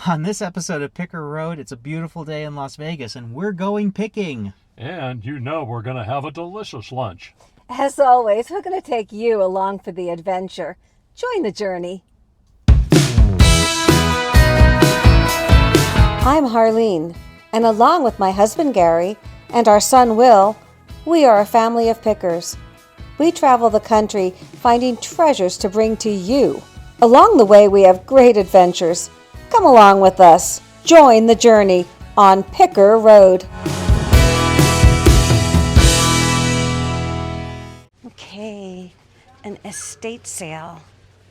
On this episode of Picker Road, it's a beautiful day in Las Vegas, and we're going picking. And you know we're going to have a delicious lunch. As always, we're going to take you along for the adventure. Join the journey. I'm Harleen, and along with my husband Gary and our son Will, we are a family of pickers. We travel the country finding treasures to bring to you. Along the way, we have great adventures. Come along with us. Join the journey on Picker Road. Okay, an estate sale.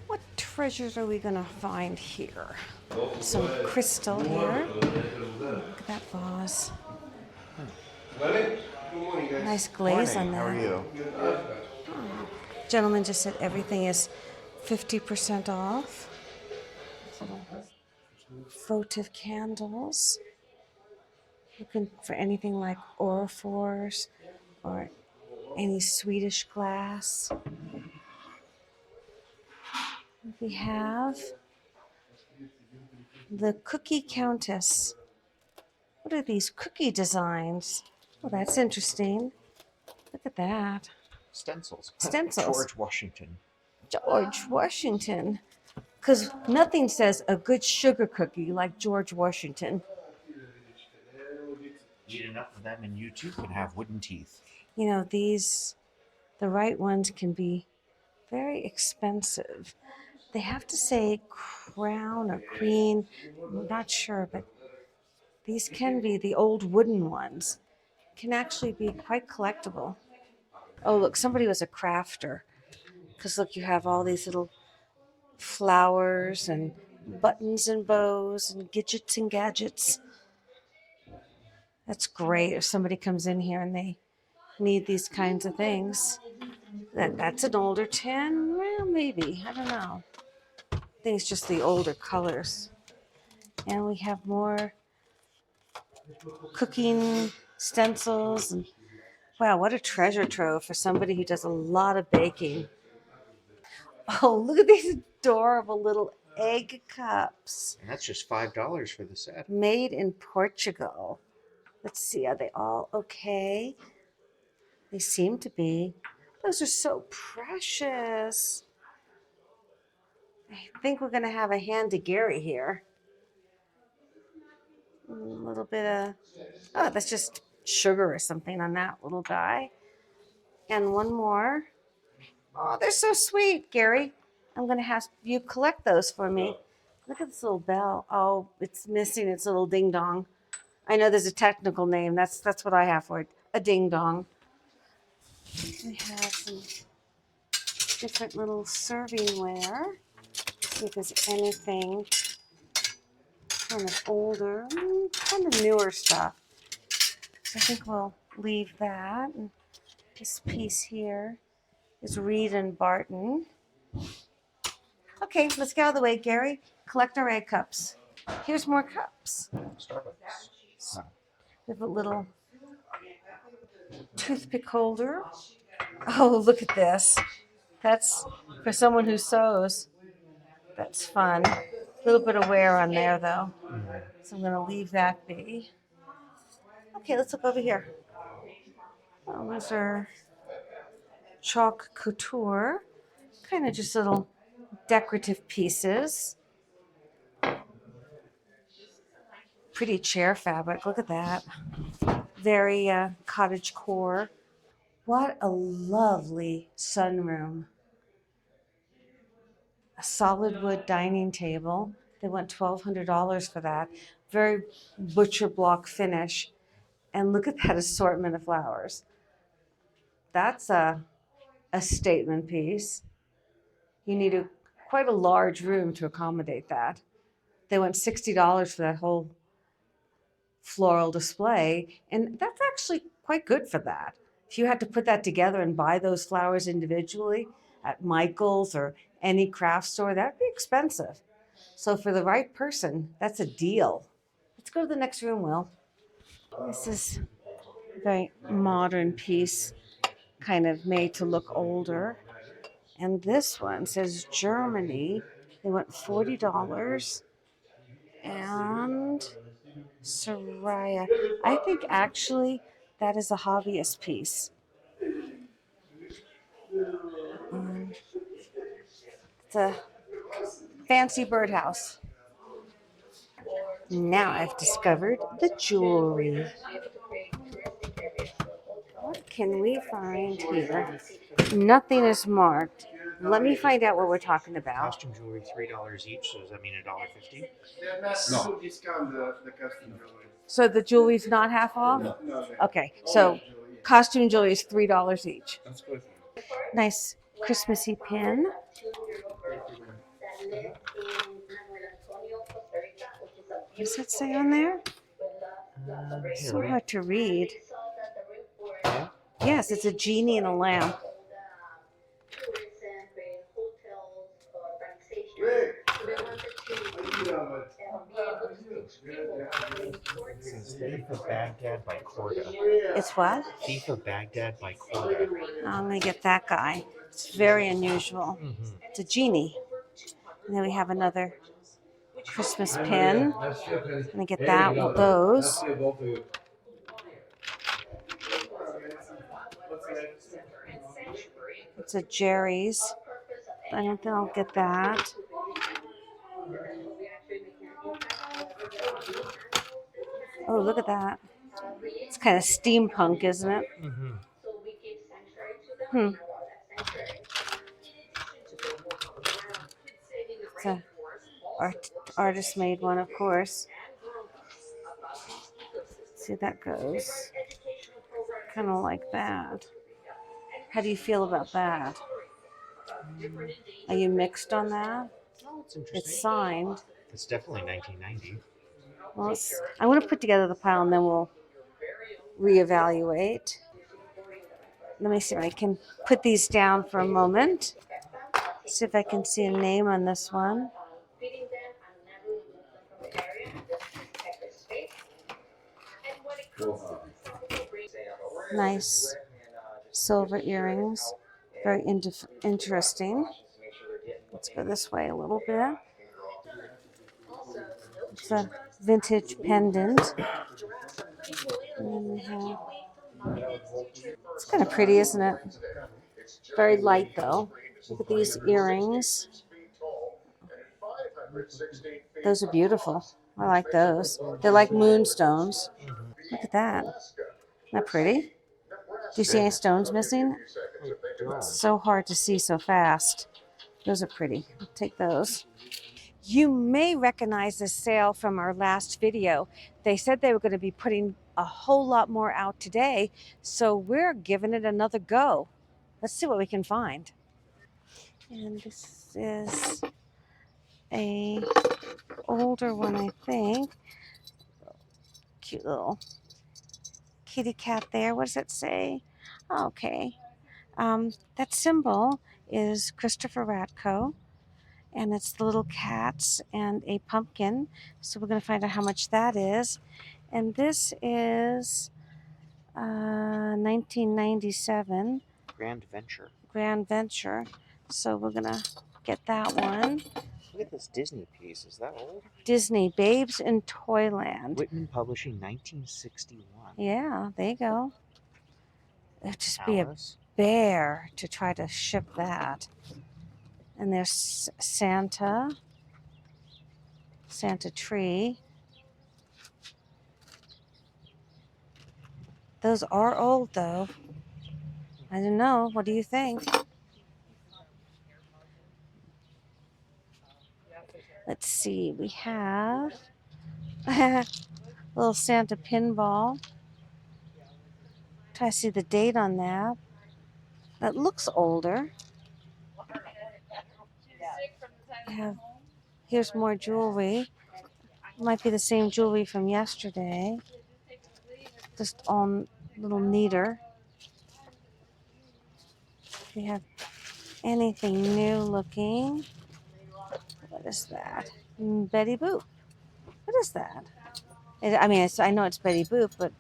What treasures are we going to find here? Some crystal here. Look at that vase. Nice glaze on that. How are you? Gentleman just said everything is 50% off. Votive candles. Looking for anything like Orifors or any Swedish glass. We have the Cookie Countess. What are these cookie designs? Oh, that's interesting. Look at that. Stencils. Stencils. George Washington. George Washington. Because nothing says a good sugar cookie like George Washington. Eat enough of them and you too can have wooden teeth. You know, these, the right ones can be very expensive. They have to say crown or queen. I'm not sure, but these can be the old wooden ones. Can actually be quite collectible. Oh, look, somebody was a crafter. Because look, you have all these little flowers and buttons and bows and gadgets and gadgets. That's great if somebody comes in here and they need these kinds of things. That's an older tin? Well, maybe. I don't know. I think it's just the older colors. And we have more cooking stencils. And wow, what a treasure trove for somebody who does a lot of baking. Oh, look at these adorable little egg cups. And that's just $5 for the set. Made in Portugal. Let's see, are they all okay? They seem to be. Those are so precious. I think we're going to have a hand to Gary here. A little bit of, oh, that's just sugar or something on that little guy. And one more. Oh, they're so sweet, Gary. I'm going to have you collect those for me. Look at this little bell. Oh, it's missing its little ding dong. I know there's a technical name. That's what I have for it. A ding dong. We have some different little servingware. See if there's anything kind of older, kind of newer stuff. So I think we'll leave that. And this piece here is Reed and Barton. Okay, let's get out of the way, Gary. Collect our egg cups. Here's more cups. Starbucks. We have a little toothpick holder. Oh, look at this. That's for someone who sews. That's fun. A little bit of wear on there, though. So I'm going to leave that be. Okay, let's look over here. Oh, those are chalk couture. Kind of just little decorative pieces. Pretty chair fabric. Look at that. Very cottage core. What a lovely sunroom. A solid wood dining table. They went $1,200 for that. Very butcher block finish. And look at that assortment of flowers. That's a statement piece. You need quite a large room to accommodate that. They went $60 for that whole floral display, and that's actually quite good for that. If you had to put that together and buy those flowers individually at Michael's or any craft store, that'd be expensive. So for the right person, that's a deal. Let's go to the next room, Will. This is a very modern piece, kind of made to look older. And this one says Germany. They went $40. And Soraya. I think actually that is a hobbyist piece. It's a fancy birdhouse. Now I've discovered the jewelry. What can we find here? Nothing is marked. Let me find out what we're talking about. Costume jewelry, $3 each. So does that mean $1.50? No. Discount the custom jewelry. So the jewelry's not half off? No. Okay, so costume jewelry is $3 each. That's good. Nice Christmassy pin. What does it say on there? So hard to read. Yes, it's a genie and a lamp. It says Thief of Baghdad by Corda. It's what? Thief of Baghdad by Corda. I'm going to get that guy. It's very unusual. It's a genie. And then we have another Christmas pin. I'm going to get that, those. It's a Jerry's. I don't think I'll get that. Oh, look at that. It's kind of steampunk, isn't it? It's a artist-made one, of course. Let's see how that goes. Kind of like that. How do you feel about that? Are you mixed on that? Oh, it's interesting. It's signed. It's definitely 1990. Well, I'm going to put together the pile and then we'll reevaluate. Let me see if I can put these down for a moment. See if I can see a name on this one. Nice silver earrings. Very interesting. Let's go this way a little bit. It's a vintage pendant. And then we have, it's kind of pretty, isn't it? Very light though. Look at these earrings. Those are beautiful. I like those. They're like moonstones. Look at that. Isn't that pretty? Do you see any stones missing? It's so hard to see so fast. Those are pretty. I'll take those. You may recognize this sale from our last video. They said they were going to be putting a whole lot more out today, so we're giving it another go. Let's see what we can find. And this is a older one, I think. Cute little kitty cat there. What does it say? Oh, okay. That symbol is Christopher Ratko. And it's the little cats and a pumpkin. So we're going to find out how much that is. And this is 1997. Grand Venture. Grand Venture. So we're going to get that one. Look at this Disney piece. Is that old? Disney, Babes in Toyland. Whitman Publishing, 1961. Yeah, there you go. It'd just be a Alice. bear to try to ship that. And there's Santa tree. Those are old though. I don't know. What do you think? Let's see. We have a little Santa pinball. Try to see the date on that. That looks older. Here's more jewelry. Might be the same jewelry from yesterday. Just all a little neater. If you have anything new looking. What is that? Betty Boop. What is that? I know it's Betty Boop, but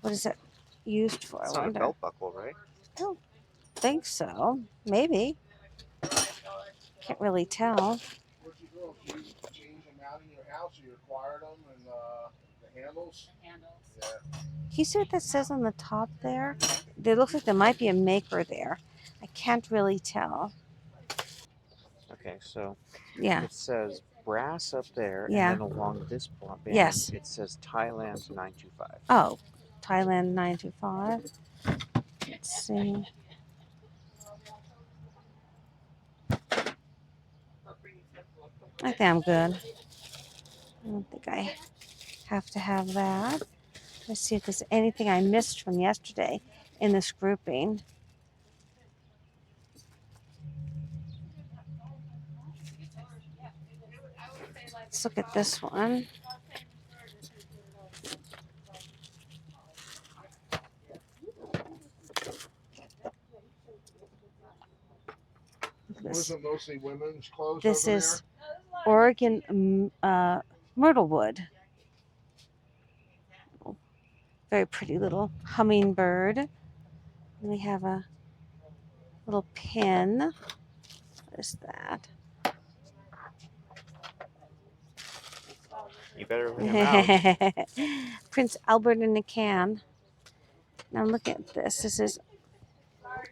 what is it used for? It's I not a wonder. belt buckle, right? I don't think so. Maybe. Can't really tell. house, you acquired them and the handles. Yeah. Can you see what that says on the top there? It looks like there might be a maker there. I can't really tell. Okay, so Yeah. it says brass up there, Yeah. and then along this band, Yes. it says Thailand 925. Oh, Thailand 925. Let's see. I think I'm good. I don't think I have to have that. Let's see if there's anything I missed from yesterday in this grouping. Let's look at this one. Wasn't mostly women's clothes This over is Oregon myrtle wood. Very pretty little hummingbird. And we have a little pin. What is that? You better bring them out. Prince Albert in a can. Now look at this.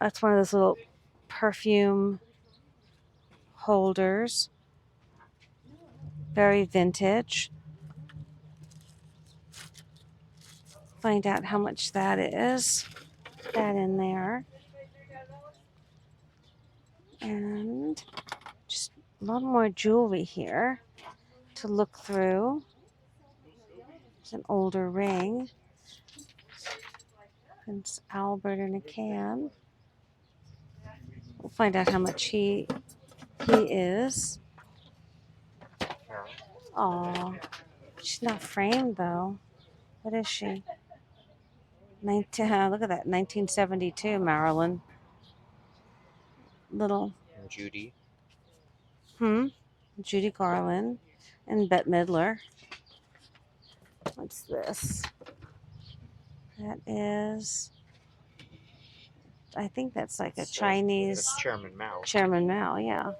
That's one of those little perfume holders. Very vintage. Find out how much that is. Put that in there. And just a lot more jewelry here to look through. It's an older ring. Prince Albert in a can. We'll find out how much he is. Oh, she's not framed though. What is she? Look at that, 1972, Marilyn. Little. Judy. Judy Garland and Bette Midler. What's this? That is, I think that's like a Chinese. That's Chairman Mao. Chairman Mao, yeah.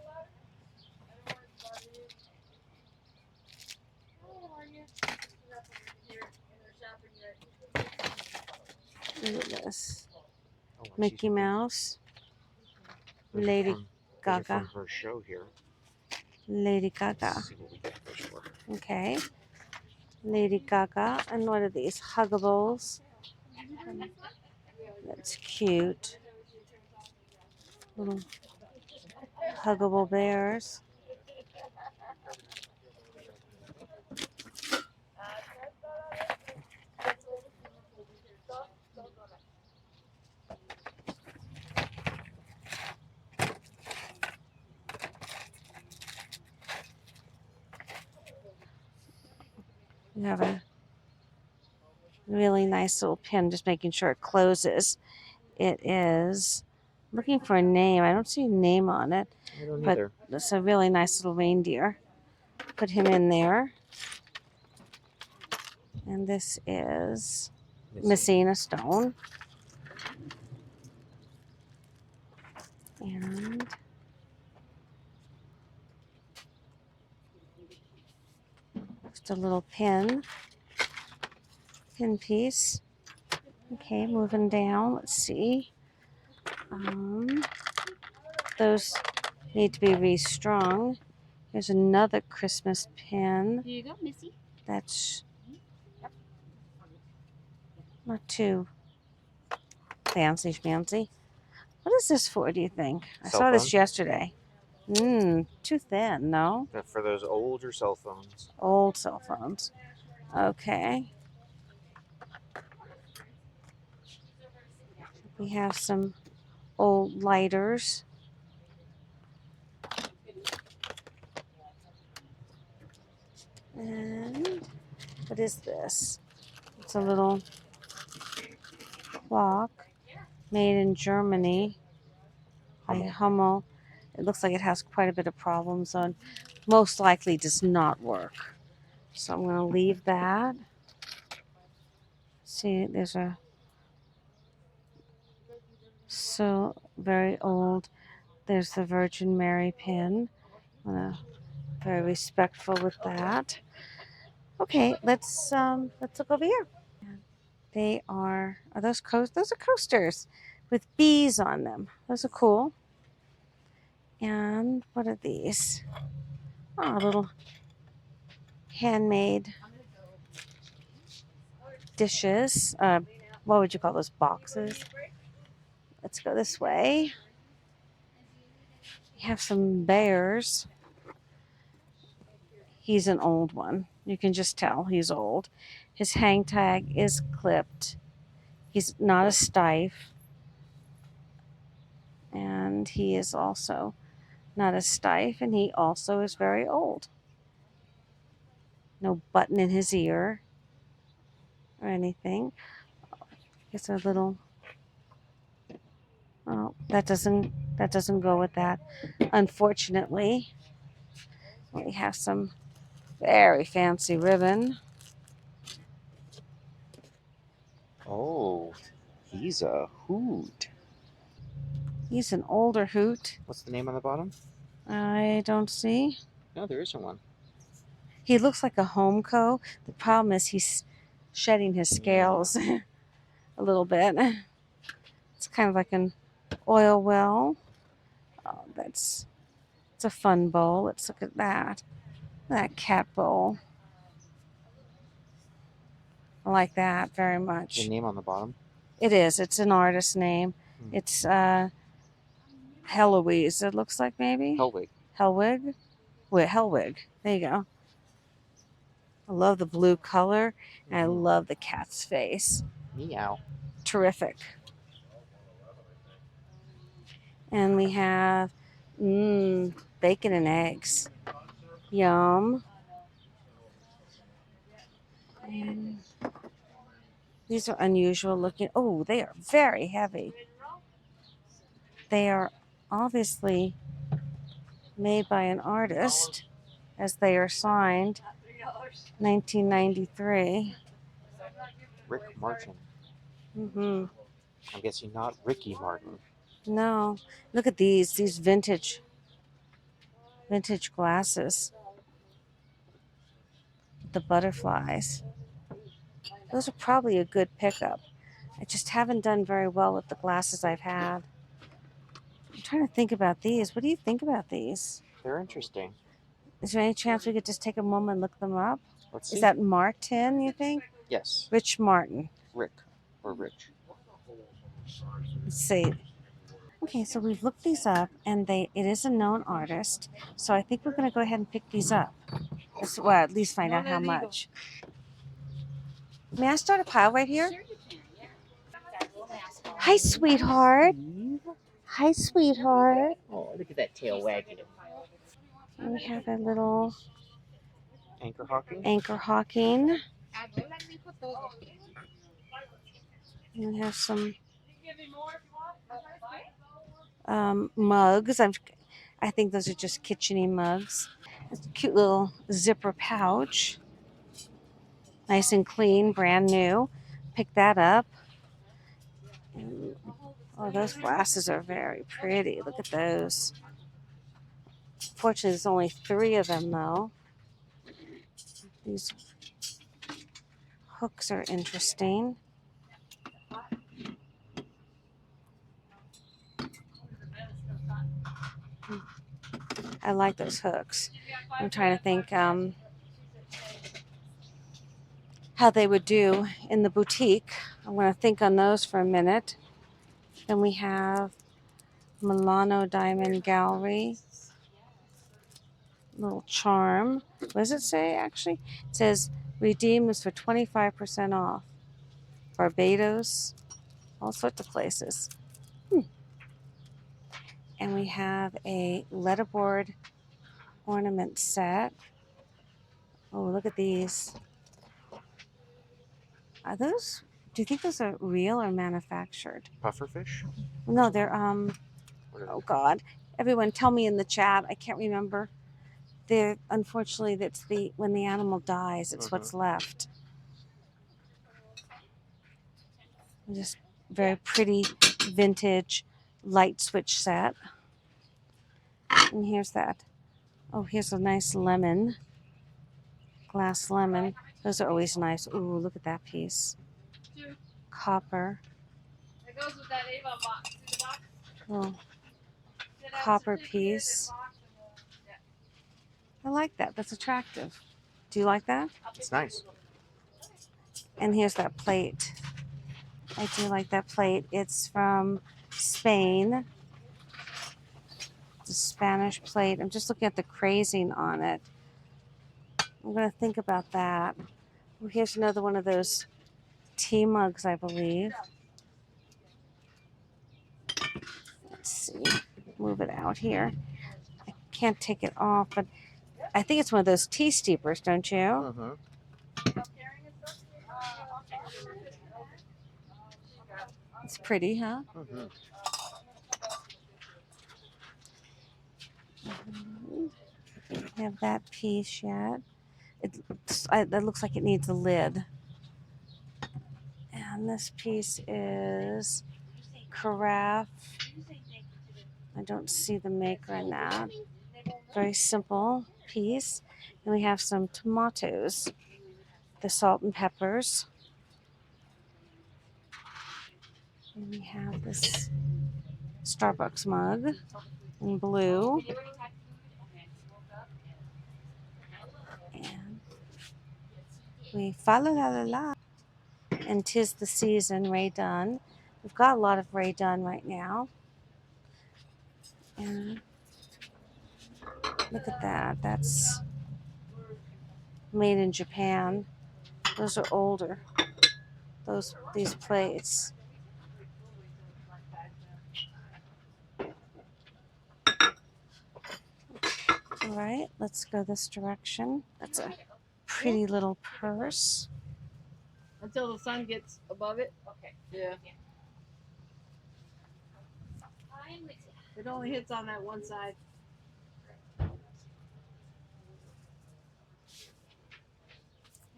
Look at this. Oh, Mickey Mouse. those Lady are Gaga. from her show here. Lady Gaga. Let's see what we get those for. Okay. Lady Gaga. And what are these? Huggables. That's cute. Little huggable bears. We have a really nice little pin, just making sure it closes. It is looking for a name. I don't see a name on it, I don't but either. it's a really nice little reindeer. Put him in there. And this is Messina stone. And just a little pin piece. Okay, moving down. Let's see. Those need to be restrung. Here's another Christmas pin. Here you go, Missy. That's not too fancy schmancy. What is this for, do you think? I Cell saw this phone? yesterday. Too thin, no? For those older cell phones. Old cell phones. Okay. We have some old lighters. And what is this? It's a little clock made in Germany by Hummel. It looks like it has quite a bit of problems on. Most likely does not work. So I'm going to leave that. See, there's a very old. There's the Virgin Mary pin. I'm very respectful with that. Okay, let's look over here. They are those those are coasters with bees on them. Those are cool. And what are these? Oh, little handmade dishes. What would you call those, boxes? Let's go this way. We have some bears. He's an old one. You can just tell he's old. His hang tag is clipped. He's not a stiff. And he is also not a stiff. And he also is very old. No button in his ear or anything. It's a little. Oh, that doesn't go with that. Unfortunately, we have some very fancy ribbon. Oh, he's a hoot. He's an older hoot. What's the name on the bottom? I don't see. No, there isn't one. He looks like a homeco. The problem is he's shedding his scales a little bit. It's kind of like an oil well. Oh, it's a fun bowl. Let's look at that. That cat bowl. I like that very much. The name on the bottom? It is. It's an artist name. It's Heloise, it looks like, maybe? Hellwig. Hellwig? Wait, Hellwig. There you go. I love the blue color, and I love the cat's face. Meow. Terrific. And we have bacon and eggs. Yum. And these are unusual looking. Oh, they are very heavy. They are obviously made by an artist, as they are signed 1993. Rick Martin. Mm-hmm. I'm guessing not Ricky Martin. No, look at these vintage glasses. The butterflies. Those are probably a good pickup. I just haven't done very well with the glasses I've had. I'm trying to think about these. What do you think about these? They're interesting. Is there any chance we could just take a moment and look them up? Let's see. Is that Martin, you think? Yes. Rich Martin. Rick or Rich. Let's see. Okay, so we've looked these up, and it is a known artist. So I think we're going to go ahead and pick these up. Well, at least find out how much. May I start a pile right here? Hi, sweetheart. Hi, sweetheart. Oh, look at that tail wagging. And we have a little Anchor hawking. anchor hawking. And we have some mugs. I think those are just kitchen-y mugs. It's a cute little zipper pouch. Nice and clean, brand new. Pick that up. Oh, those glasses are very pretty. Look at those. Fortunately, there's only 3 of them, though. These hooks are interesting. I like those hooks. I'm trying to think how they would do in the boutique. I'm going to think on those for a minute. Then we have Milano Diamond Gallery. Little charm. What does it say, actually? It says, redeem this for 25% off. Barbados. All sorts of places. And we have a letterboard ornament set. Oh, look at these. Are those, do you think those are real or manufactured? Pufferfish? No, they're, What are oh God. Everyone tell me in the chat. I can't remember. They're, unfortunately, that's when the animal dies, it's what's left. Just very pretty vintage light switch set. And here's that. Oh, here's a nice lemon glass lemon. Those are always nice. Ooh, look at that piece. Copper. It goes with that Avon box. See the box? Oh, It has copper certificate piece. and box and I like that. That's attractive. Do you like that? It's nice. And here's that plate. I do like that plate. It's from Spain. It's a Spanish plate. I'm just looking at the crazing on it. I'm going to think about that. Oh, here's another one of those tea mugs, I believe. Let's see. Move it out here. I can't take it off, but I think it's one of those tea steepers, don't you? Mm-hmm. It's pretty, huh? Mm-hmm. Don't have that piece yet. That looks like it needs a lid. And this piece is carafe. I don't see the maker in that. Very simple piece. And we have some tomatoes, the salt and peppers. And we have this Starbucks mug in blue. And we fa la la la la. And 'tis the season, Ray Dunn. We've got a lot of Ray Dunn right now. And look at that. That's made in Japan. Those are older. These plates. All right, let's go this direction. That's a pretty little purse. until the sun gets above it. Okay. Yeah. It only hits on that one side.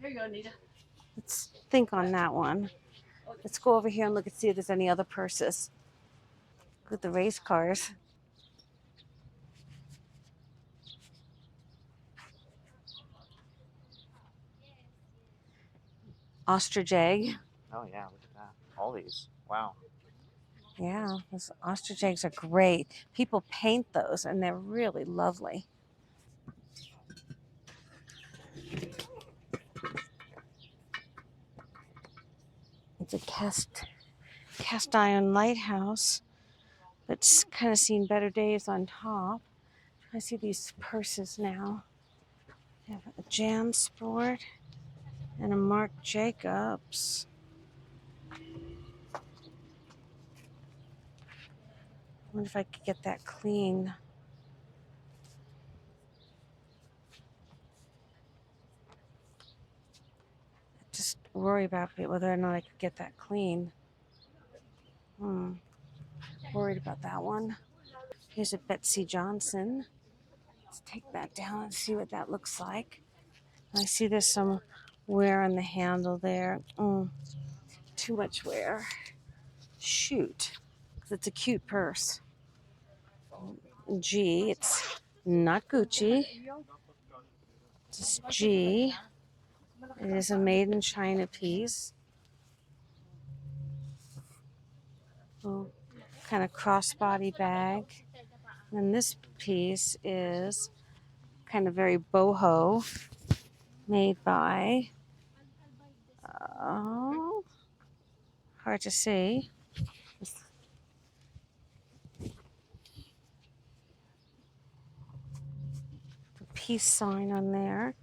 There you go, Nita. Let's think on that one. Let's go over here and look and see if there's any other purses. Look at the race cars. Ostrich egg. Oh yeah, look at that. All these. Wow. Yeah, those ostrich eggs are great. People paint those and they're really lovely. It's a cast iron lighthouse that's kind of seen better days on top. I see these purses now. They have a Jan Sport and a Marc Jacobs. I wonder if I could get that clean. I just worry about whether or not I could get that clean. Worried about that one. Here's a Betsy Johnson. Let's take that down and see what that looks like. I see there's some wear on the handle there. Too much wear. Shoot. It's a cute purse. G. It's not Gucci. It's G. It is a made in China piece. Kind of crossbody bag. And this piece is kind of very boho, made by, hard to see. The peace sign on there.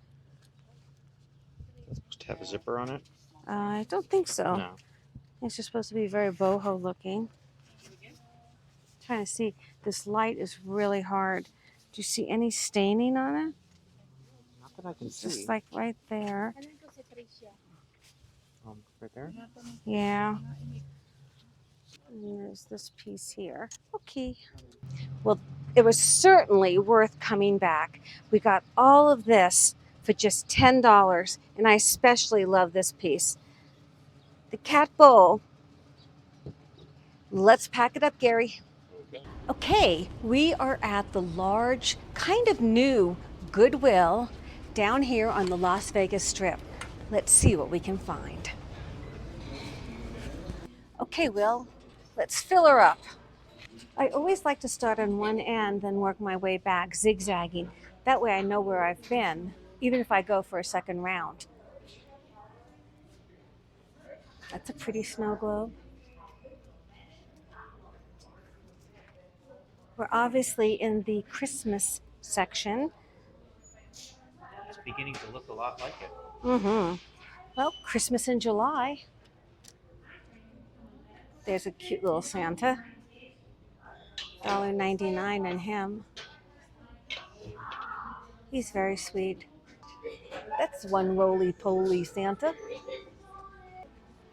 It's supposed to have a zipper on it? I don't think so. No. It's just supposed to be very boho looking. Trying to see. This light is really hard. Do you see any staining on it? Not that I can see. Just like right there. Right there? Yeah. And there's this piece here. Okay. Well, it was certainly worth coming back. We got all of this for just $10, and I especially love this piece. The cat bowl. Let's pack it up, Gary. Okay, we are at the large, kind of new Goodwill, down here on the Las Vegas Strip. Let's see what we can find. Okay, Will, let's fill her up. I always like to start on one end, then work my way back, zigzagging. That way I know where I've been, even if I go for a second round. That's a pretty snow globe. We're obviously in the Christmas section. It's beginning to look a lot like it. Mm-hmm. Well, Christmas in July. There's a cute little Santa. $1.99 on him. He's very sweet. That's one roly-poly Santa.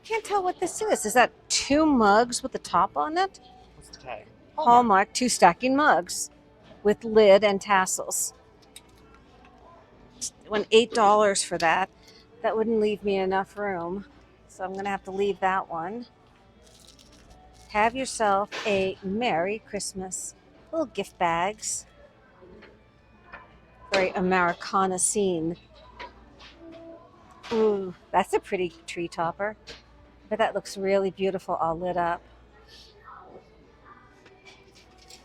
Can't tell what this is. Is that 2 mugs with the top on it? What's the tag? Hallmark 2 stacking mugs with lid and tassels. I went $8 for that. That wouldn't leave me enough room, so I'm going to have to leave that one. Have yourself a Merry Christmas. Little gift bags. Very Americana scene. Ooh, that's a pretty tree topper. But that looks really beautiful all lit up.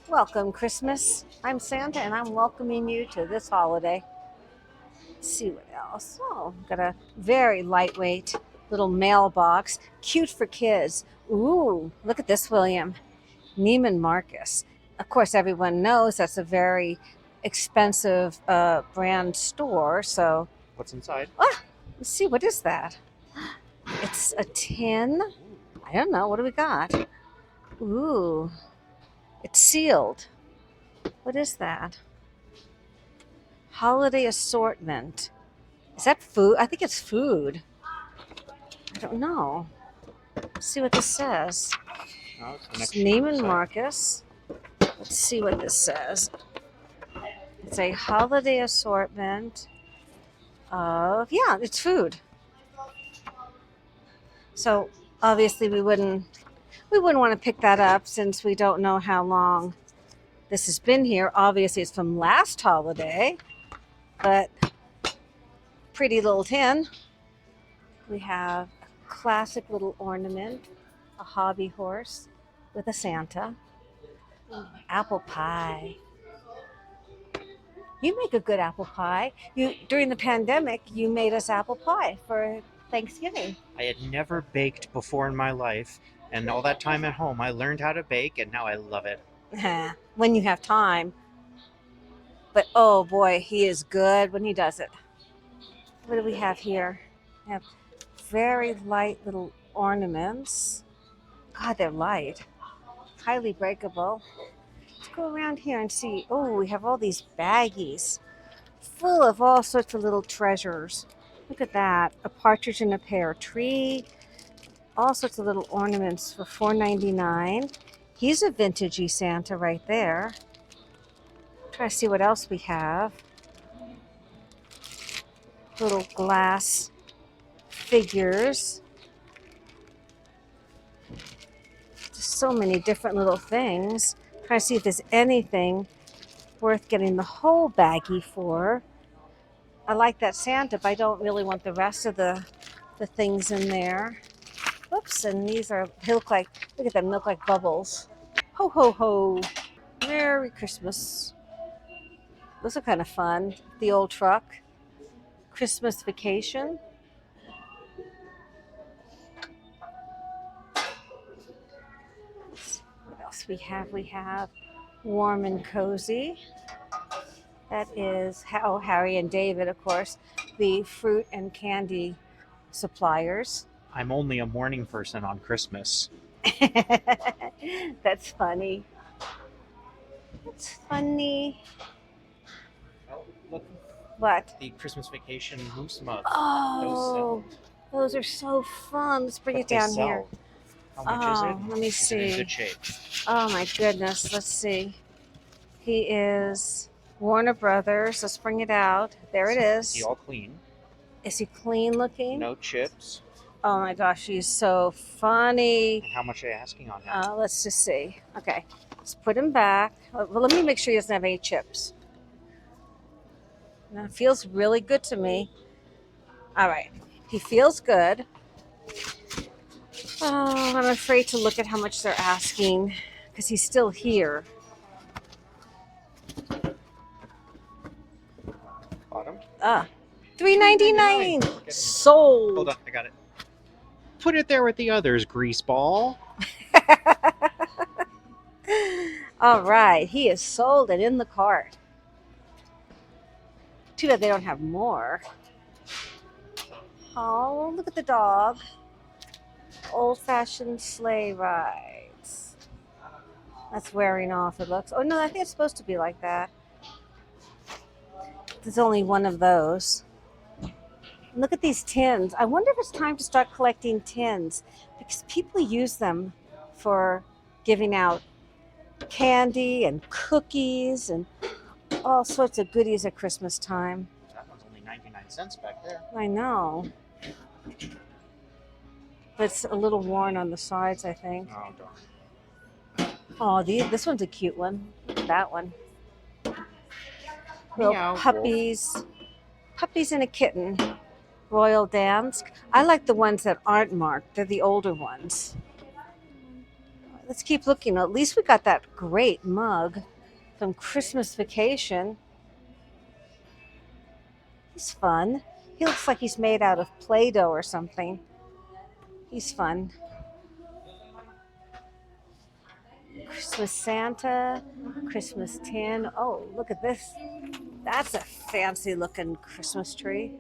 Welcome, Christmas. I'm Santa, and I'm welcoming you to this holiday. Let's see what else. Oh, got a very lightweight little mailbox. Cute for kids. Ooh, look at this, William. Neiman Marcus. Of course, everyone knows that's a very expensive brand store. So, What's inside? let's see. What is that? It's a tin. I don't know. What do we got? Ooh. It's sealed. What is that? Holiday assortment. Is that food? I think it's food. I don't know. Let's see what this says. Oh, it's the It's next sheet Neiman inside. Marcus. Let's see what this says. It's a holiday assortment of, yeah, it's food. So obviously we wouldn't want to pick that up since we don't know how long this has been here. Obviously it's from last holiday, but pretty little tin. We have a classic little ornament, a hobby horse with a Santa. Apple pie. You make a good apple pie. During the pandemic, you made us apple pie for Thanksgiving. I had never baked before in my life, and all that time at home, I learned how to bake, and now I love it. When you have time. But oh boy, he is good when he does it. What do we have here? We have very light little ornaments. God, they're light. Highly breakable. Let's go around here and see. Oh, we have all these baggies full of all sorts of little treasures. Look at that. A partridge in a pear tree. All sorts of little ornaments for $4.99. He's a vintagey Santa right there. Try to see what else we have. Little glass figures. Just so many different little things. Try to see if there's anything worth getting the whole baggie for. I like that Santa, but I don't really want the rest of the things in there. Oops, and these are, look at them, look like bubbles. Ho, ho, ho. Merry Christmas. Those are kind of fun. The old truck. Christmas vacation. What else we have? We have warm and cozy. That is Harry and David, of course, the fruit and candy suppliers. I'm only a morning person on Christmas. That's funny. That's funny. Oh, look, What? the Christmas vacation moose mug. Oh, those are so fun. Let's bring it down here. How much is it? Let me Is it in see. good shape? Oh my goodness. Let's see. He is Warner Brothers. Let's bring it out. There it Is he is. all clean? Is he clean looking? No chips? Oh my gosh, he's so funny. And how much are you asking on him? Let's just see. Okay, let's put him back. Well, let me make sure he doesn't have any chips. That feels really good to me. All right. He feels good. Oh, I'm afraid to look at how much they're asking because he's still here. Bottom. $3.99. Hold Sold. on, I got it. Put it there with the others, greaseball. All right. He is sold and in the cart. Too bad they don't have more. Oh, look at the dog. Old-fashioned sleigh rides. That's wearing off, it looks. Oh, no, I think it's supposed to be like that. There's only one of those. Look at these tins. I wonder if it's time to start collecting tins because people use them for giving out candy and cookies and all sorts of goodies at Christmas time. That one's only 99 cents back there. I know. But it's a little worn on the sides, I think. Oh, darn. Oh, this one's a cute one. Look at that one. Little Meow. puppies. Puppies and a kitten. Royal Dansk. I like the ones that aren't marked. They're the older ones. Let's keep looking. At least we got that great mug from Christmas Vacation. He's fun. He looks like he's made out of Play-Doh or something. He's fun. Christmas Santa, Christmas tin. Oh, look at this. That's a fancy looking Christmas tree.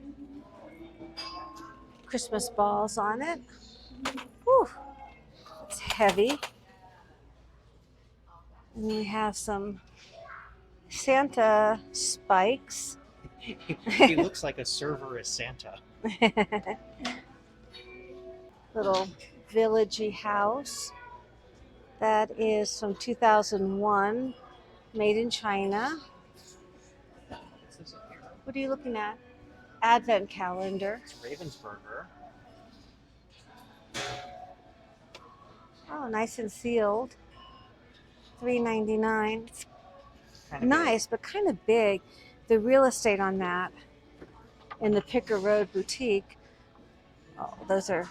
Christmas balls on it. Whew. It's heavy. And we have some Santa spikes. He looks like a server as Santa. Little villagey house. That is from 2001, made in China. What are you looking at? Advent calendar. It's Ravensburger. Oh, nice and sealed. $3.99. It's Kinda nice, but kind of big. The real estate on that in the Picker Road boutique. Oh, those are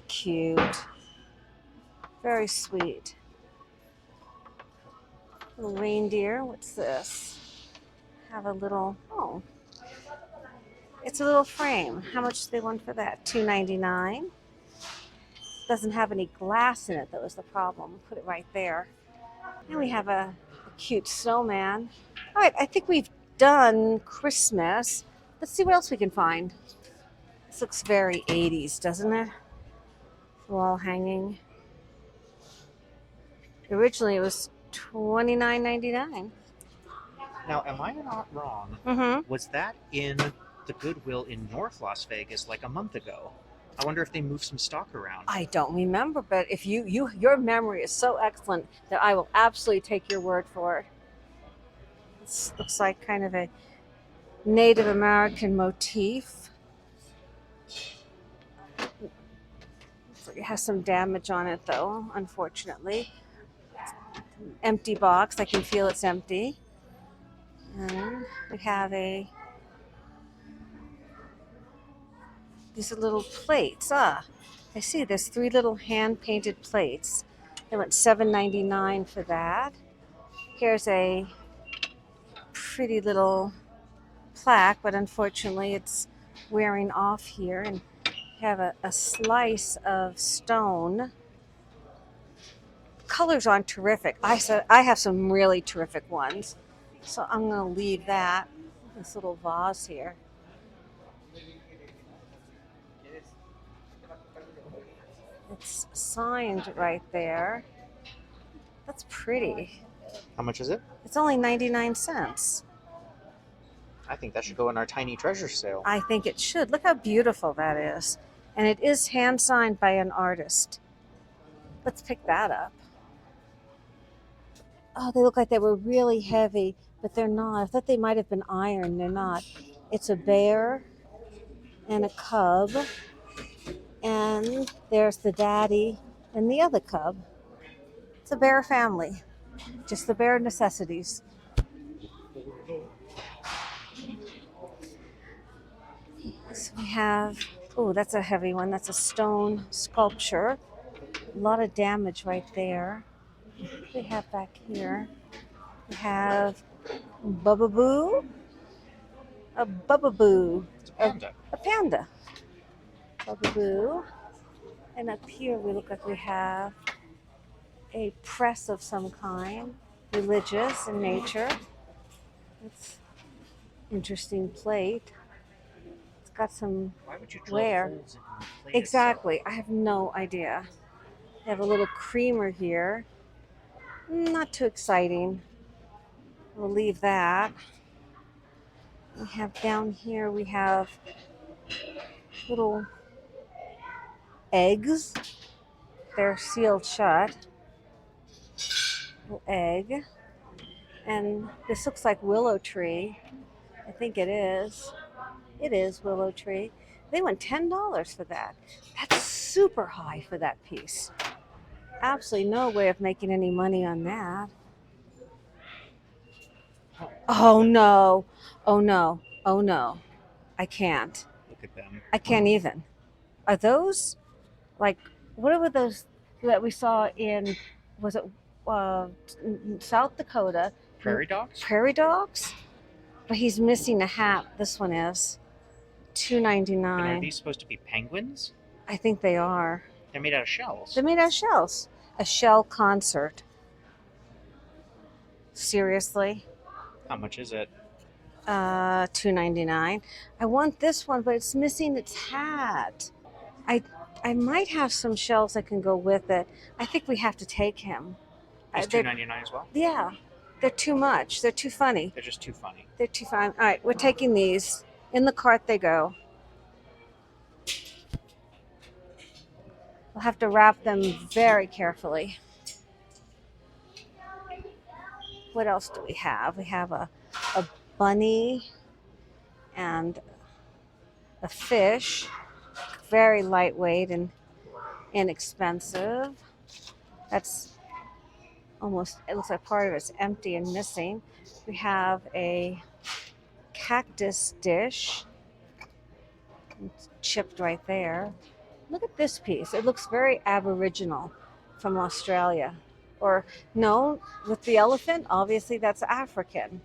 cute. Very sweet. Little reindeer. What's this? Have a little, oh, it's a little frame. How much do they want for that? $2.99. Doesn't have any glass in it, that was the problem. Put it right there. And we have a cute snowman. All right, I think we've done Christmas. Let's see what else we can find. This looks very 80s, doesn't it? Wall hanging. Originally it was $29.99. Now, am I not wrong? Mm-hmm. Was that in the Goodwill in North Las Vegas like a month ago? I wonder if they moved some stock around. I don't remember, but if your memory is so excellent that I will absolutely take your word for it. This looks like kind of a Native American motif. It has some damage on it though, unfortunately. Empty box, I can feel it's empty. And we have these are little plates. I see there's 3 little hand-painted plates. They went $7.99 for that. Here's a pretty little plaque, but unfortunately it's wearing off here. And you have a slice of stone. Colors aren't terrific. I have some really terrific ones. So I'm going to leave that. This little vase here. It's signed right there. That's pretty. How much is it? It's only 99 cents. I think that should go in our tiny treasure sale. I think it should. Look how beautiful that is. And it is hand signed by an artist. Let's pick that up. Oh, they look like they were really heavy, but they're not. I thought they might have been iron. They're not. It's a bear and a cub. And there's the daddy and the other cub. It's a bear family. Just the bare necessities. We have, oh, that's a heavy one. That's a stone sculpture. A lot of damage right there. What do we have back here? We have Bubba Boo. A Bubba Boo. It's a panda. A panda. Bubba Boo. And up here we look like we have a press of some kind, religious in nature. It's interesting plate. It's got some Why would you drill wear. holes in the plate Exactly. I have no idea. They have a little creamer here. Not too exciting. We'll leave that. We have down here, we have little eggs. They're sealed shut. Little egg. And this looks like willow tree. I think it is. It is willow tree. They went $10 for that. That's super high for that piece. Absolutely no way of making any money on that. Oh no. Oh no. Oh no. I can't. Look at them. I can't even. Are those like, what were those that we saw in, was it South Dakota? Prairie dogs? Prairie dogs? But he's missing a hat. This one is And are $2.99. these supposed to be penguins? I think they are. They're made out of shells. They're made out of shells. A shell concert. Seriously? How much is it? $2.99. I want this one, but it's missing its hat. I might have some shells that can go with it. I think we have to take him. It's They're- $2.99 as well? Yeah, they're too much. They're too funny. They're just too funny. They're too fun. All right, we're taking these. In the cart they go. We'll have to wrap them very carefully. What else do we have? We have a bunny and a fish. Very lightweight and inexpensive. That's almost, it looks like part of it's empty and missing. We have a cactus dish. It's chipped right there. Look at this piece. It looks very Aboriginal from Australia. Or no, with the elephant, obviously that's African.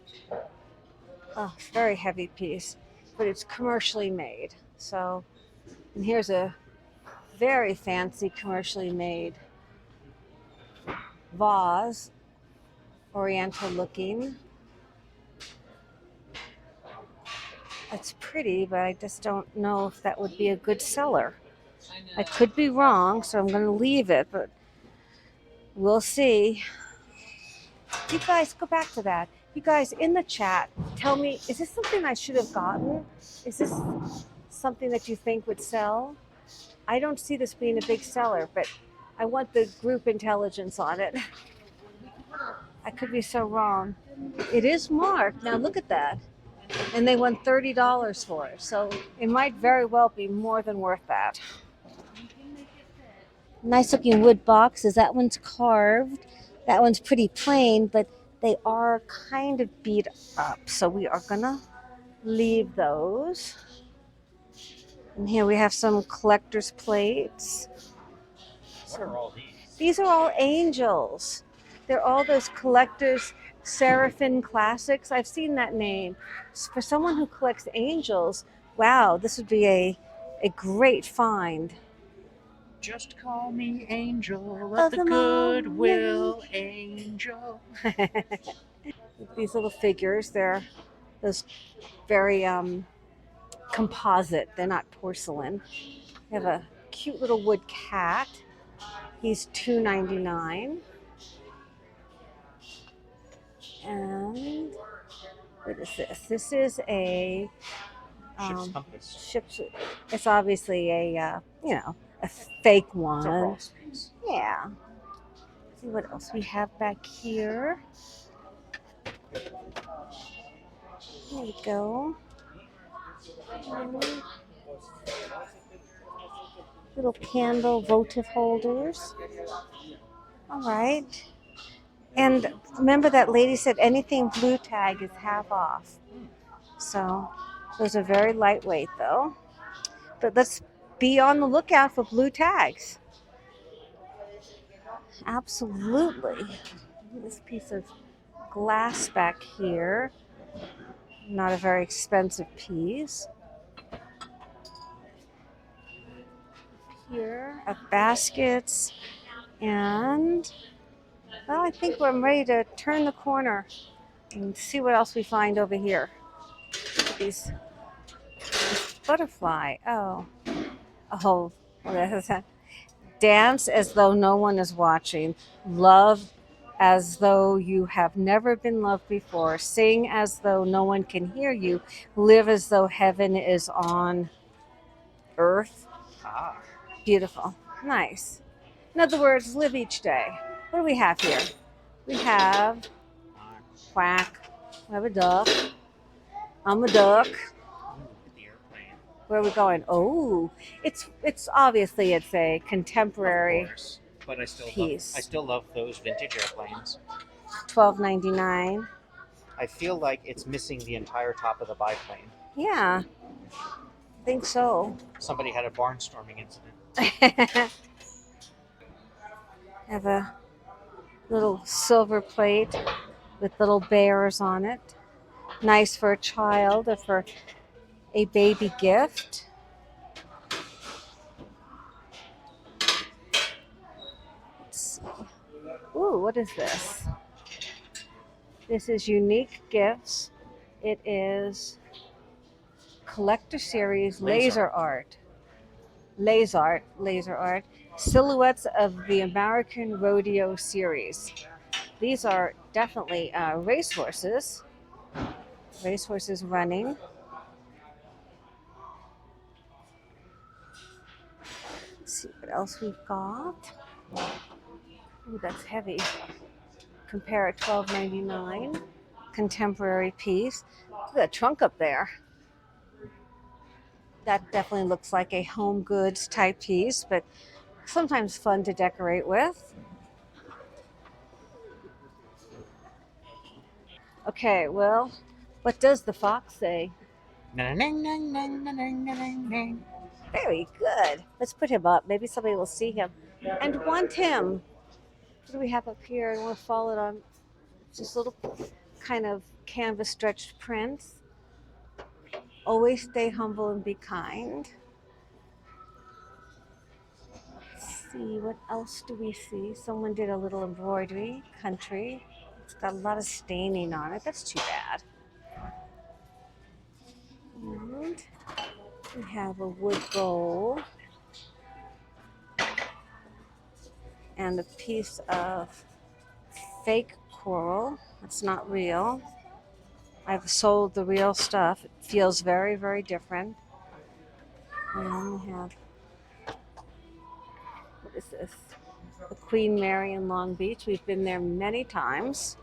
Oh, very heavy piece, but it's commercially made. So, and here's a very fancy commercially made vase, oriental looking. It's pretty, but I just don't know if that would be a good seller. I could be wrong, so I'm going to leave it, but we'll see. You guys, go back to that. You guys in the chat, tell me, is this something I should have gotten? Is this something that you think would sell? I don't see this being a big seller, but I want the group intelligence on it. I could be so wrong. It is marked. Now look at that. And they won $30 for it. So it might very well be more than worth that. Nice looking wood boxes. That one's carved. That one's pretty plain, but they are kind of beat up. So we are gonna leave those. And here we have some collector's plates. What are all these? These are all angels. They're all those collectors, Seraphim Classics. I've seen that name. For someone who collects angels, wow, this would be a great find. Just call me Angel Of of the the Goodwill Angel. These little figures, they're those very composite. They're not porcelain. They have a cute little wood cat. He's $2.99. And what is this? This is a Ship's compass. ship's. It's obviously a a fake It's a one. Ross piece. Yeah. Let's see what else we have back here. There we go. Little candle votive holders. All right. And remember that lady said anything blue tag is half off. So those are very lightweight though. But let's be on the lookout for blue tags. Absolutely. This piece of glass back here, not a very expensive piece. Here of baskets, and well, I think I'm ready to turn the corner and see what else we find over here. These this butterfly. Oh, dance as though no one is watching. Love as though you have never been loved before. Sing as though no one can hear you. Live as though heaven is on earth. Ah. Beautiful. Nice. In other words, live each day. What do we have here? We have quack. We have a duck. I'm a duck. The airplane. Where are we going? Oh, it's obviously it's a Of contemporary course. But I piece. still love those vintage airplanes. $12.99. I feel like it's missing the entire top of the biplane. Yeah, I think so. Somebody had a barnstorming incident. Have a little silver plate with little bears on it. Nice for a child or for a baby gift. Let's see. Ooh, what is this? This is Unique Gifts. It is Collector Series Laser Art. Laser art. Silhouettes of the American Rodeo Series. These are definitely racehorses. Racehorses running. Let's see what else we've got. Ooh, that's heavy. Compare at $12.99. Contemporary piece. Look at that trunk up there. That definitely looks like a home goods type piece, but sometimes fun to decorate with. Okay, well, what does the fox say? Very good. Let's put him up. Maybe somebody will see him and want him. What do we have up here? I want to follow it on just little kind of canvas stretched prints. Always stay humble and be kind. Let's see, what else do we see? Someone did a little embroidery, country. It's got a lot of staining on it. That's too bad. And we have a wood bowl and a piece of fake coral. It's not real. I've sold the real stuff. It feels very, very different. And we have, what is this? The Queen Mary in Long Beach. We've been there many times.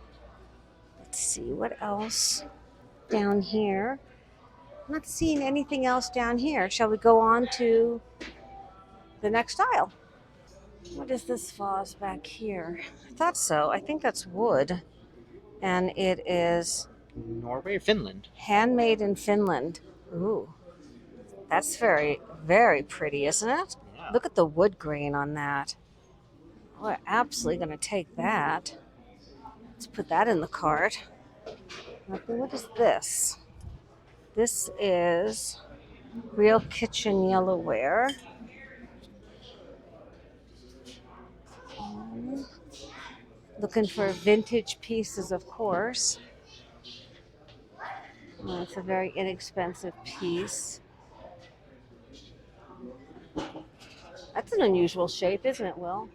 Let's see, what else down here? I'm not seeing anything else down here. Shall we go on to the next aisle? What is this vase back here? I thought so. I think that's wood. And it is Norway or Finland? handmade in Finland. Ooh, that's very, very pretty, isn't it? Yeah. Look at the wood grain on that. We're absolutely going to take that. Let's put that in the cart. What is this? This is real kitchen yellowware. Looking for vintage pieces, of course. It's a very inexpensive piece. That's an unusual shape, isn't it, Will?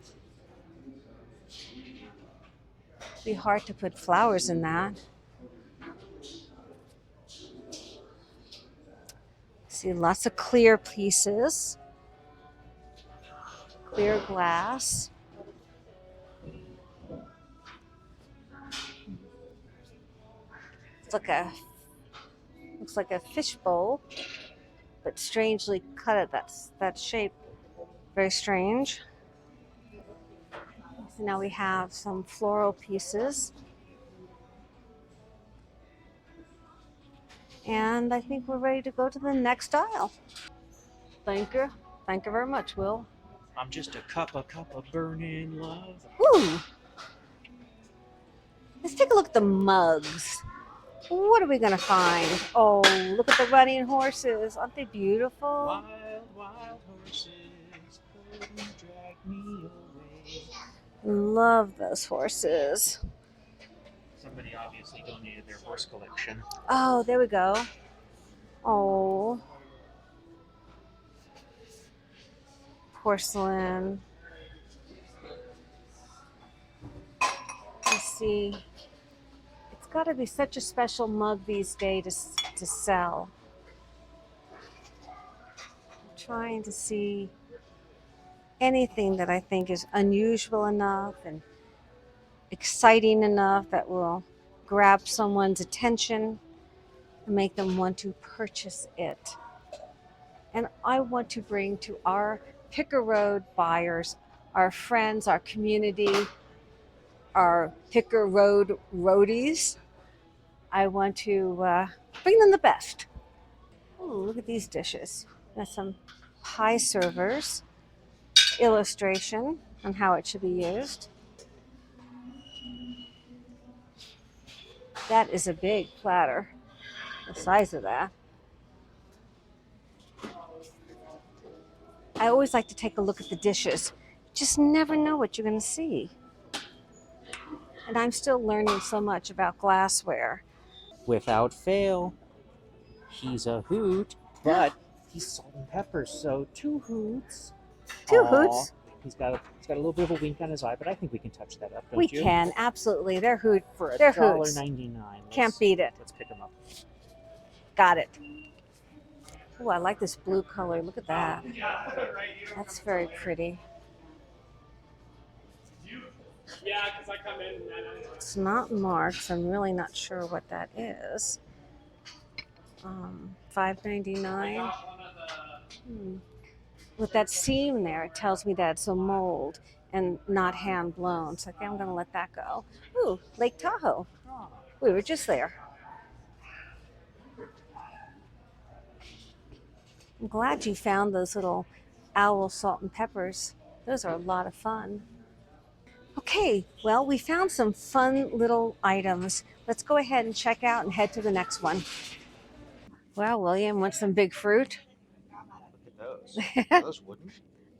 It'd be hard to put flowers in that. See, lots of clear pieces. Clear glass. It's like looks like a fishbowl, but strangely cut at that shape. Very strange. So now we have some floral pieces. And I think we're ready to go to the next aisle. Thank you. Thank you very much, Will. I'm just a cup of burning love. Ooh. Let's take a look at the mugs. What are we going to find? Oh, look at the running horses. Aren't they beautiful? Wild, wild horses, couldn't drag me away. Love those horses. Somebody obviously donated their horse collection. Oh, there we go. Oh. Porcelain. Let's see. It's got to be such a special mug these days to sell. I'm trying to see anything that I think is unusual enough and exciting enough that will grab someone's attention and make them want to purchase it. And I want to bring to our Picker Road buyers, our friends, our community, our Picker Road roadies, I want to bring them the best. Ooh, look at these dishes. Got some pie servers, illustration on how it should be used. That is a big platter, the size of that. I always like to take a look at the dishes. Just never know what you're going to see. And I'm still learning so much about glassware. Without fail, he's a hoot, but he's salt and pepper, so 2 hoots. Two Aw, hoots. He's got a little bit of a wink on his eye, but I think we can touch that up, don't We you? can, absolutely. They're hoot. For They're hoots. $1.99. Can't beat it. Let's pick them up. Got it. Oh, I like this blue color. Look at that. That's very pretty. It's not marked, so I'm really not sure what that is. $5.99. With that seam there, it tells me that it's a mold and not hand blown. So I think I'm going to let that go. Ooh, Lake Tahoe. We were just there. I'm glad you found those little owl salt and peppers. Those are a lot of fun. Okay, well, we found some fun little items. Let's go ahead and check out and head to the next one. Well, William, want some big fruit? Look at those. Are those wooden?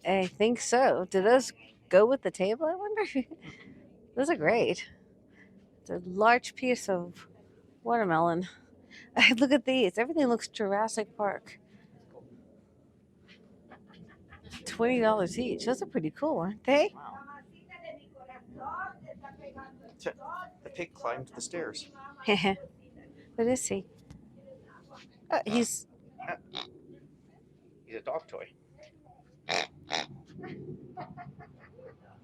I think so. Do those go with the table, I wonder? Those are great. It's a large piece of watermelon. Look at these. Everything looks Jurassic Park. $20 each. Those are pretty cool, aren't they? Wow. The pig climbed the stairs. What is he? He's He's a dog toy.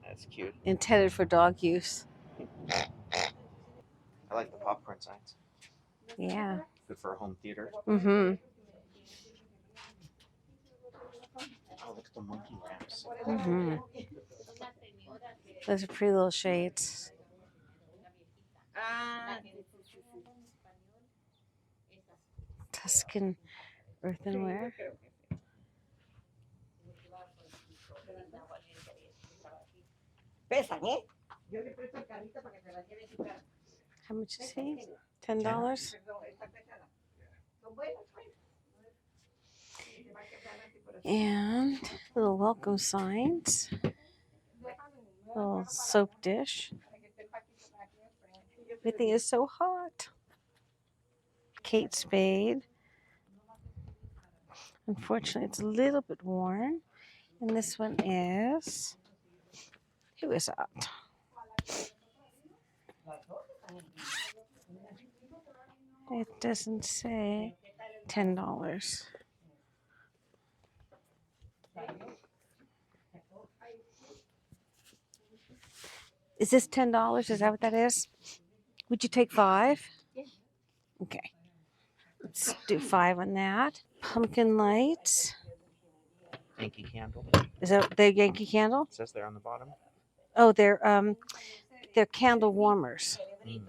That's cute. intended for dog use. I like the popcorn signs. Yeah. Good for a home theater. Mm-hmm. Oh, look at the monkey wraps. Mm-hmm. Those are pretty little shades. Tuscan earthenware. How much is he? $10? And little welcome signs. Little soap dish. Everything is so hot. Kate Spade. Unfortunately, it's a little bit worn. And this one is, who is that? It doesn't say $10. Is this $10? Is that what that is? Would you take 5? Yeah. Okay. Let's do 5 on that. Pumpkin lights. Yankee candle. Is that the Yankee candle? It says there on the bottom. Oh, they're candle warmers. Mm.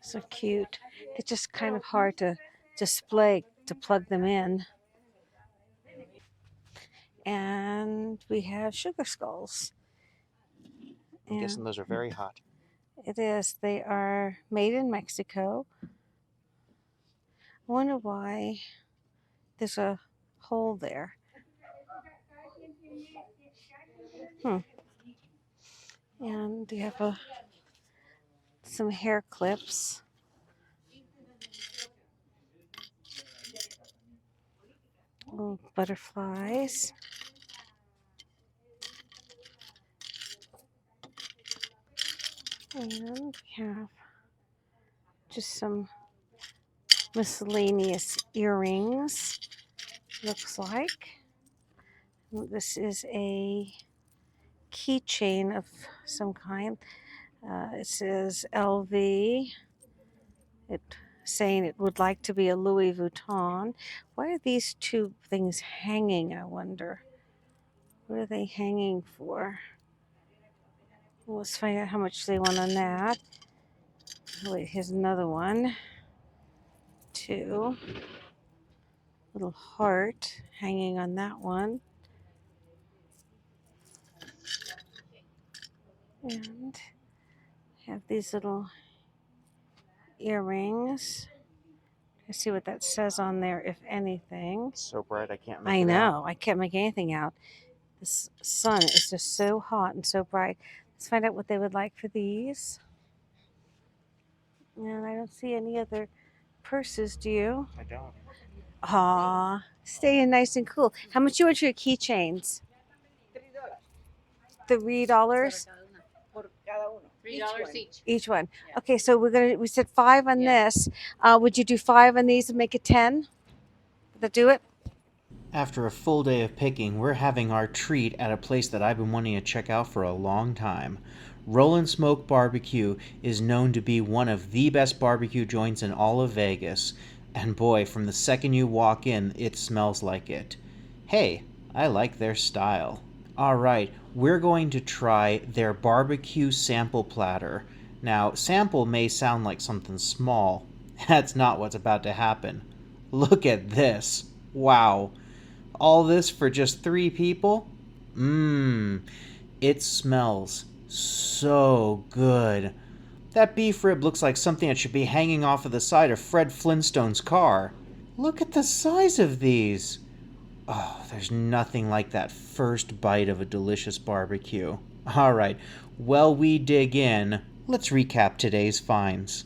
So cute. It's just kind of hard to display, to plug them in. And we have sugar skulls. I'm guessing those are very hot. It is. They are made in Mexico. I wonder why there's a hole there. And we have some hair clips. Little butterflies. And we have just some miscellaneous earrings, looks like. This is a keychain of some kind. It says LV. It saying it would like to be a Louis Vuitton. Why are these two things hanging, I wonder? What are they hanging for? Well, let's find out how much they want on that. Wait, here's another one. Two. Little heart hanging on that one. And have these little earrings. Let's see what that says on there, if anything. It's so bright I can't make I it out. know. I can't make anything out. This sun is just so hot and so bright. Let's find out what they would like for these. And I don't see any other purses, do you? I don't. Aw, staying nice and cool. How much you want your keychains? $3? $3 each. Each one. Yeah. Okay, so we said 5 on Yeah. this. Would you do 5 on these and make it 10? Would that do it? After a full day of picking, we're having our treat at a place that I've been wanting to check out for a long time. Rollin' Smoke Barbecue is known to be one of the best barbecue joints in all of Vegas. And boy, from the second you walk in, it smells like it. Hey, I like their style. Alright, we're going to try their barbecue sample platter. Now, sample may sound like something small. That's not what's about to happen. Look at this. Wow. All this for just 3 people? It smells so good. That beef rib looks like something that should be hanging off of the side of Fred Flintstone's car. Look at the size of these. Oh, there's nothing like that first bite of a delicious barbecue. All right, while we dig in, let's recap today's finds.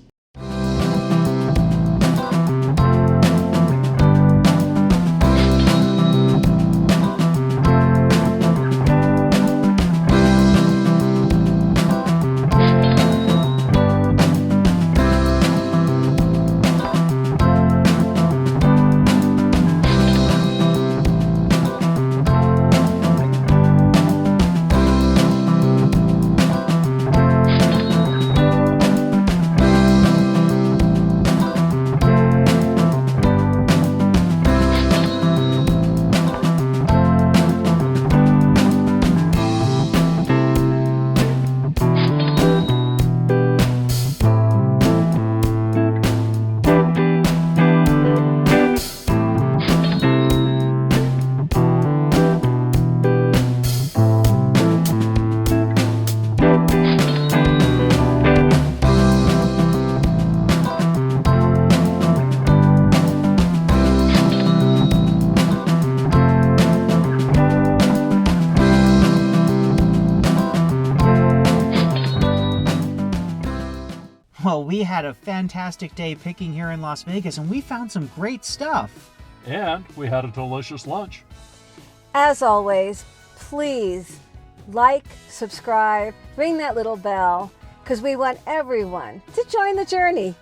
Well, we had a fantastic day picking here in Las Vegas, and we found some great stuff. And we had a delicious lunch. As always, please like, subscribe, ring that little bell, because we want everyone to join the journey.